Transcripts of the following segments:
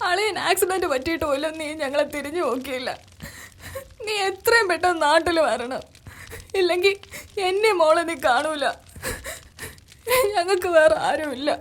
അളിയൻ ആക്സിഡന്റ് പറ്റിയിട്ട് പോലും നീ ഞങ്ങളെ തിരിഞ്ഞു നോക്കിയില്ല. നീ എത്രയും പെട്ടെന്ന് നാട്ടിൽ വരണം, ഇല്ലെങ്കിൽ എന്നെ മോളെ നീ കാണൂല. ഞങ്ങൾക്ക് വേറെ ആരുമില്ല.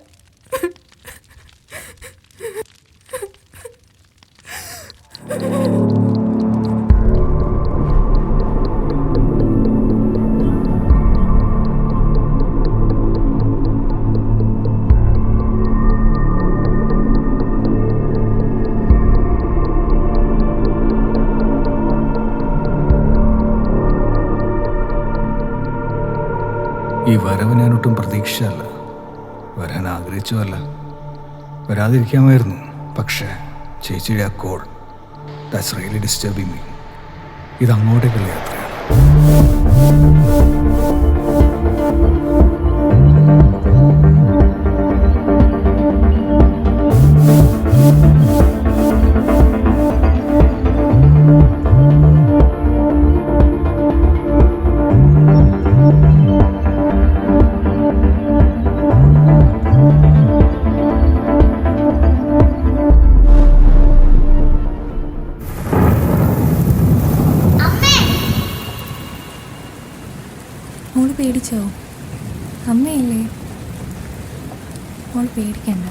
ഈ വരവ് ഞാനൊട്ടും പ്രതീക്ഷിച്ചല്ല, വരാൻ ആഗ്രഹിച്ചതല്ല. വരാതിരിക്കാമായിരുന്നു, പക്ഷേ ചേച്ചിയുടെ ആ call, that's really disturbing me. ഇത് അങ്ങോട്ടേക്കുള്ള യാത്രയാണ്. മോള് പേടിച്ചോ? അമ്മയല്ലേ, മോള് പേടിക്കണ്ട.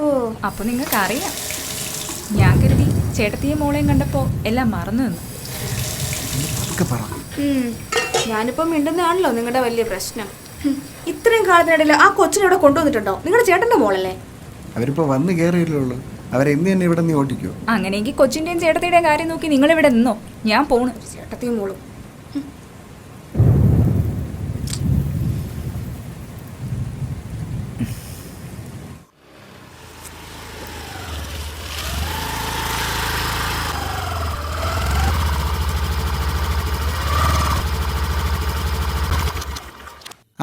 ഓ, അപ്പൊ നിങ്ങൾക്ക് അറിയാം. ഞാൻ കരുതി ചേട്ടത്തിയും മോളെയും കണ്ടപ്പോ എല്ലാം മറന്നു നിന്നു. ഞാനിപ്പോ മിണ്ടുന്നതാണല്ലോ നിങ്ങളുടെ വലിയ പ്രശ്നം. ഇത്രയും കാലത്തിനിടയിൽ ആ കൊച്ചിനെ ഇവിടെ കൊണ്ടുവന്നിട്ടുണ്ടോ? നിങ്ങളുടെ ചേട്ടന്റെ മോളല്ലേ? അവരിപ്പോ വന്ന് കയറിയില്ലുള്ളൂ. അവരെ ഇന്ന് തന്നെ ഇവിടെ നീ ഓട്ടിക്കോ? അങ്ങനെയെങ്കിൽ കൊച്ചിന്റെയും ചേട്ടത്തിയുടെയും കാര്യം നോക്കി നിങ്ങൾ ഇവിടെ നിന്നോ, ഞാൻ പോണു. ചേട്ടത്തിയും മോളും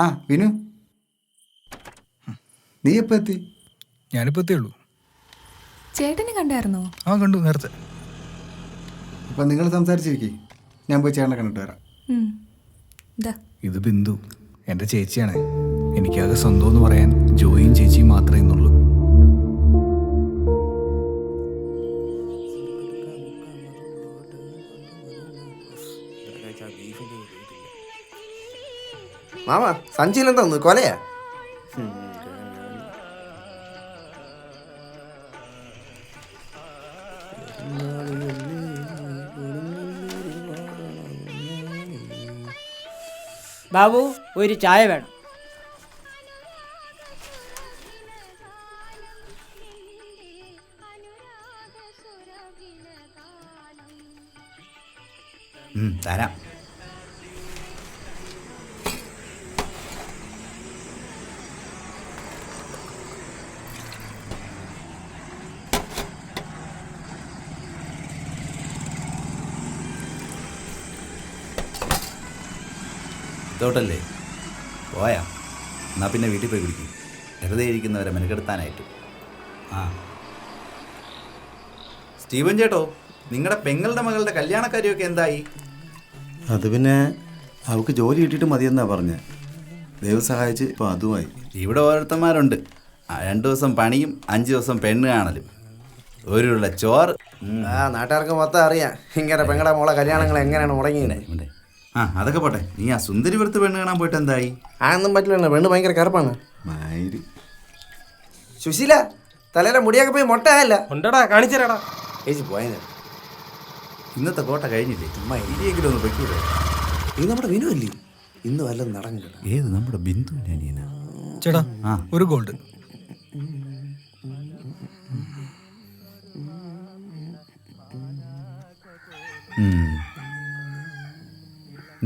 ആ വിനു, നീ എപ്പോ എത്തി? ഞാനിപ്പോൾ എത്തിയുള്ളൂ. ചേട്ടനെ കണ്ടായിരുന്നോ? ആ കണ്ടു നേരത്തെ. അപ്പം നിങ്ങൾ സംസാരിച്ചിരിക്കേ, ഞാൻ പോയി ചേട്ടനെ കണ്ടിട്ട് വരാം. ഇത് ബിന്ദു, എൻ്റെ ചേച്ചിയാണ്. എനിക്കാകെ സ്വന്തം എന്ന് പറയാൻ ജോയിയും ചേച്ചിയും മാത്രമേ ഇന്നുള്ളൂ. മാമ സഞ്ചിയിലെന്താ കൊലയാ? ബാബു ഒരു ചായ വേണം. തരാം. ഇതോട്ടല്ലേ പോയാ? എന്നാൽ പിന്നെ വീട്ടിൽ പോയി കുടിക്കും, വെറുതെ ഇരിക്കുന്നവരെ മെനക്കെടുത്താനായിട്ട്. ആ സ്റ്റീവൻ ചേട്ടോ, നിങ്ങളുടെ പെങ്ങളുടെ മകളുടെ കല്യാണക്കാരിയൊക്കെ എന്തായി? അത് പിന്നെ അവൾക്ക് ജോലി കിട്ടിയിട്ട് മതിയെന്നാ പറഞ്ഞ. ദൈവം സഹായിച്ച് ഇപ്പോൾ അതുമായി. ഇവിടെ ഓരോരുത്തന്മാരുണ്ട്, 2 ദിവസം പണിയും 5 ദിവസം പെണ്ണ് കാണലും, ഒരുള്ള ചോറ്. നാട്ടുകാർക്ക് മൊത്തം അറിയാം ഇങ്ങനെ പെങ്ങളുടെ മോളെ കല്യാണങ്ങൾ എങ്ങനെയാണ് മുടങ്ങിയത്. ആ അതൊക്കെ പോട്ടെ, നീ ആ സുന്ദരി വൃത്ത് പെണ്ണ് കാണാൻ പോയിട്ട് എന്തായി? ആണെന്നും പറ്റില്ല, പെണ്ണ് ഭയങ്കര കറുപ്പാണ്. സുശീല, തലയിലെ മുടിയൊക്കെ പോയി മൊട്ടയല്ല ഉണ്ടടാ, കാണിച്ചേരാടാ. ചേച്ചി പോയത് ഇന്നത്തെ കോട്ട കഴിഞ്ഞില്ലേ, ചുമ്മാ ഇനിയെങ്കിലും ഒന്ന് വെക്കൂടെ? ഇത് നമ്മുടെ വിനു അല്ലേ? ഇന്ന് വല്ലതും നടങ്ങില്ല. ഏത് നമ്മുടെ ബിന്ദു അനിയനാ? ചേട്ടാ ഒരു ഗോൾഡ്.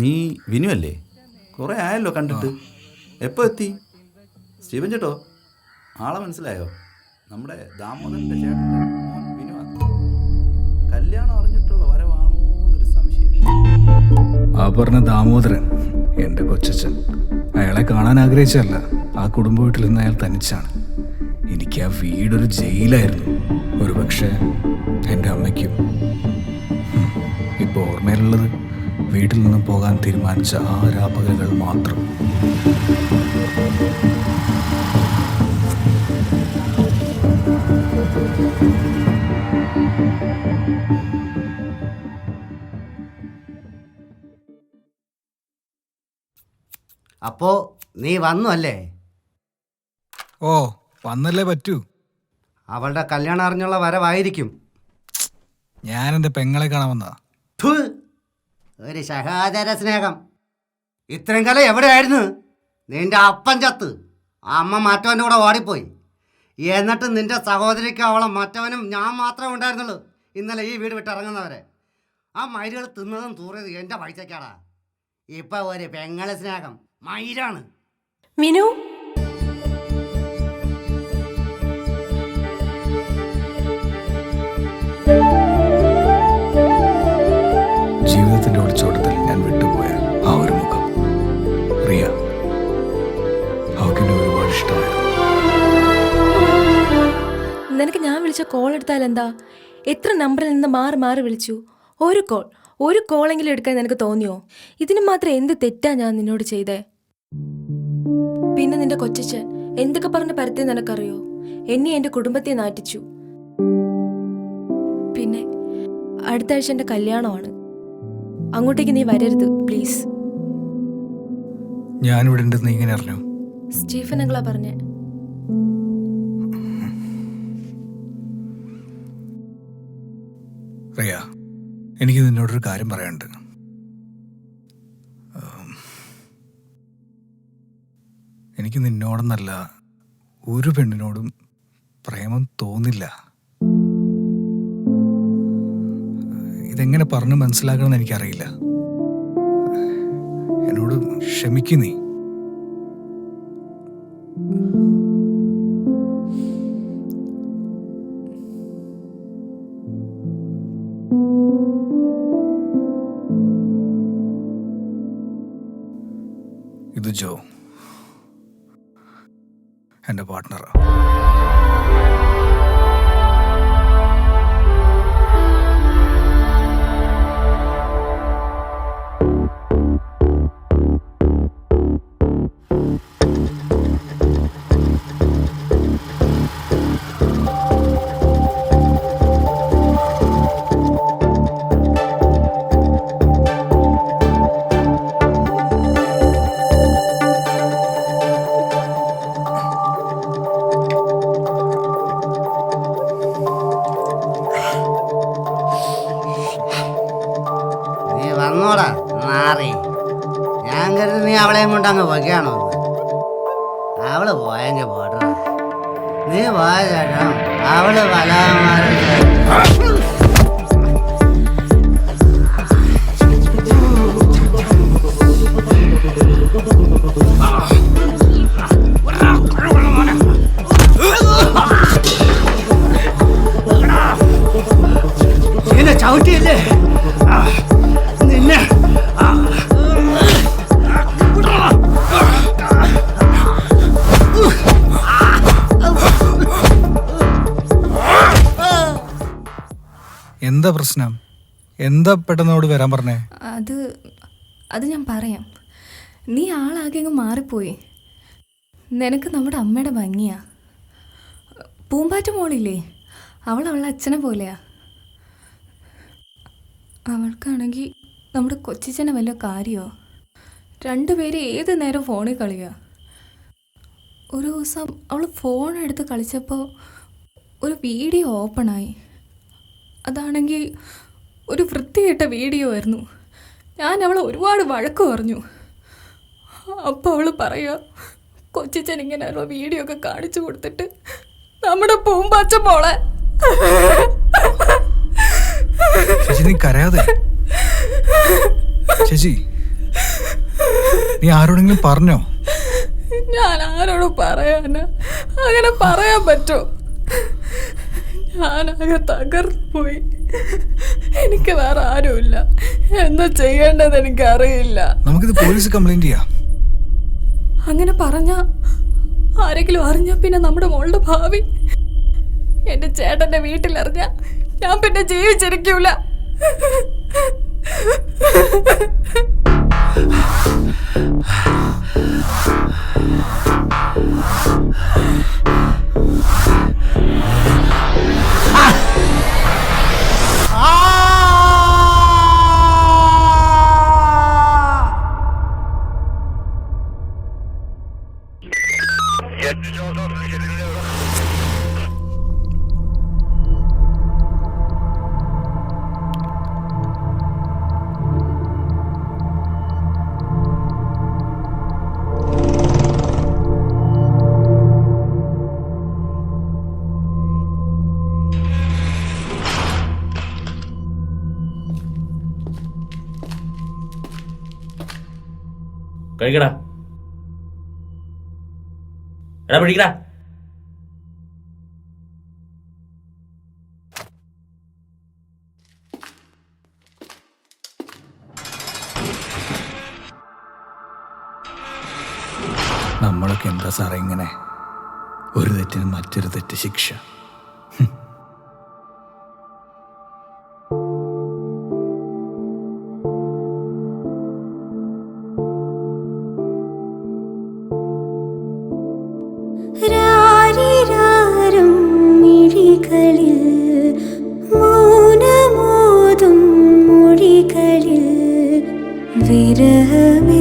നീ വിനു അല്ലേ? കുറേ ആയല്ലോ കണ്ടിട്ട്. എപ്പോൾ എത്തി? സ്റ്റീവൻ ചേട്ടോ, ആളെ മനസ്സിലായോ? നമ്മുടെ ദാമോദരൻ്റെ ചേട്ടൻ്റെ മോൻ വിനുവാ. കല്യാണം അറിഞ്ഞിട്ടുള്ള വരവാണോ എന്നൊരു സംശയം. ആ പറഞ്ഞ ദാമോദരൻ എൻ്റെ കൊച്ചച്ഛൻ. അയാളെ കാണാൻ ആഗ്രഹിച്ചല്ല, ആ കുടുംബ വീട്ടിൽ നിന്ന് അയാൾ തനിച്ചാണ്. എനിക്ക് ആ വീടൊരു ജയിലായിരുന്നു. ഒരു പക്ഷേ എൻ്റെ അമ്മയ്ക്കും. ഇപ്പോൾ ഓർമ്മയിലുള്ളത് വീട്ടിൽ നിന്നും പോകാൻ തീരുമാനിച്ച ആ രാപ്പകലുകൾ മാത്രം. അപ്പോ നീ വന്നു അല്ലേ? ഓ, വന്നല്ലേ പറ്റൂ. അവളുടെ കല്യാണം അറിഞ്ഞുള്ള വരവായിരിക്കും. ഞാൻ എൻ്റെ പെങ്ങളെ കാണാൻ വന്നതാ. ഥു, ഒരു സഹോദര സ്നേഹം. ഇത്രയും കാലം എവിടെയായിരുന്നു? നിന്റെ അപ്പൻ ചത്ത്, അമ്മ മറ്റവൻ്റെ കൂടെ ഓടിപ്പോയി. എന്നിട്ട് നിന്റെ സഹോദരിക്ക് അവളെ മറ്റവനും ഞാൻ മാത്രമേ ഉണ്ടായിരുന്നുള്ളൂ ഇന്നലെ ഈ വീട് വിട്ടിറങ്ങുന്നവരെ. ആ മൈരുകൾ തിന്നതും തൂറിയത് എൻ്റെ പൈസക്കാടാ. ഇപ്പൊ ഒരു പെങ്ങളെ സ്നേഹം മൈരാണ്. മിനു, ജീവിതത്തിൻ്റെ ഒളിച്ചോട്ടത്തിൽ ഞാൻ വിട്ടുപോയ ആ ഒരു മുഖം, റിയ, അവൾക്കെന്നെ ഒരുപാട് ഇഷ്ടമായിരുന്നു. നിനക്ക് ഞാൻ വിളിച്ച കോൾ എടുത്താൽ എന്താ? എത്ര നമ്പറിൽ നിന്ന് മാറി മാറി വിളിച്ചു. ഒരു കോളെങ്കിലും എടുക്കാൻ നിനക്ക് തോന്നിയോ? ഇതിന് മാത്രം എന്ത് തെറ്റാ ഞാൻ നിന്നോട് ചെയ്തേ? പിന്നെ നിന്റെ കൊച്ചച്ഛൻ എന്തൊക്കെ പറഞ്ഞ് പരത്തി നിനക്കറിയോ? എന്നെ എന്റെ കുടുംബത്തെ നാറ്റിച്ചു. പിന്നെ അടുത്ത ആഴ്ച എന്റെ കല്യാണമാണ്. അങ്ങോട്ടേക്ക് നീ വരരുത് പ്ലീസ്. ഞാനിവിടെ ഉണ്ടെന്ന് ഇങ്ങനെ അറിഞ്ഞു? സ്റ്റീഫൻ അങ്കിളാ പറഞ്ഞേ. റിയ, എനിക്ക് നിന്നോടൊരു കാര്യം പറയാനുണ്ട്. എനിക്ക് നിന്നോടൊന്നല്ല ഒരു പെണ്ണിനോടും പ്രേമം തോന്നില്ല. ഇതെങ്ങനെ പറഞ്ഞ് മനസ്സിലാക്കണമെന്ന് എനിക്കറിയില്ല. എന്നോട് ക്ഷമിക്കൂ നീ. ഇത് ജോ, എൻ്റെ പാർട്ട്ണറാ. നീ വന്നോടാ നാറി. ഞാൻ കരുതി നീ അവളെയും കൊണ്ട് അങ്ങ് വയ്ക്കുകയാണോ? അവള് പോയെങ്കിൽ പോട്ടെ. നീ പോയ ചേട്ടാ അവള് വലാമാരെ ചവിട്ടിയല്ലേ നിന്നെ. എന്താ പ്രശ്നം? എന്താ പെട്ടെന്നോട് വരാൻ പറഞ്ഞേ? അത് ഞാൻ പറയാം. നീ ആളാകെ അങ്ങ് മാറിപ്പോയി. നിനക്ക് നമ്മുടെ അമ്മയുടെ ഭംഗിയാ. പൂമ്പാറ്റ മോളില്ലേ, അവളുടെ അച്ഛനെ പോലെയാ. അവൾക്കാണെങ്കിൽ നമ്മുടെ കൊച്ചിച്ചനെ വല്ല കാര്യമോ? രണ്ടുപേരും ഏത് നേരം ഫോണിൽ കളിക്കുക. ഒരു ദിവസം അവൾ ഫോൺ എടുത്ത് കളിച്ചപ്പോൾ ഒരു വീഡിയോ ഓപ്പണായി. അതാണെങ്കിൽ ഒരു വൃത്തികെട്ട വീഡിയോ ആയിരുന്നു. ഞാൻ അവളെ ഒരുപാട് വഴക്ക് പറഞ്ഞു. അപ്പോൾ അവൾ പറയുക, കൊച്ചിച്ചൻ ഇങ്ങനെ വീഡിയോ ഒക്കെ കാണിച്ചു കൊടുത്തിട്ട് നമ്മുടെ പൂമ്പാച്ച മോളെ. ചേച്ചി, നീ കരയാതെ. ചേച്ചി, നീ ആരോടെങ്കിലും പറഞ്ഞോ? ഞാൻ ആരോട് പറയാനാ? അങ്ങനെ പറയാൻ പറ്റോ? ഞാനാകെ തകർന്നു പോയി. എനിക്ക് വേറെ ആരുമില്ല. എന്താ ചെയ്യേണ്ടത് എനിക്കറിയില്ല. നമുക്കിത് പോലീസ് കംപ്ലൈന്റ് ചെയ്യാം. അങ്ങനെ പറഞ്ഞ ആരെങ്കിലും അറിഞ്ഞ പിന്നെ നമ്മുടെ മോളുടെ ഭാവി. എന്റെ ചേട്ടന്റെ വീട്ടിലറിഞ്ഞ ഞാൻ പിന്നെ ജീവിച്ചിരിക്കൂല. കഴിക്കടാ, എടാ പിടിക്കടാ. നമ്മളൊക്കെ എന്താ സാറേ ഇങ്ങനെ? ഒരു തെറ്റിന് മറ്റൊരു തെറ്റ് ശിക്ഷ. മൗനമോതും മൊഴികളിൽ വിരഹമേ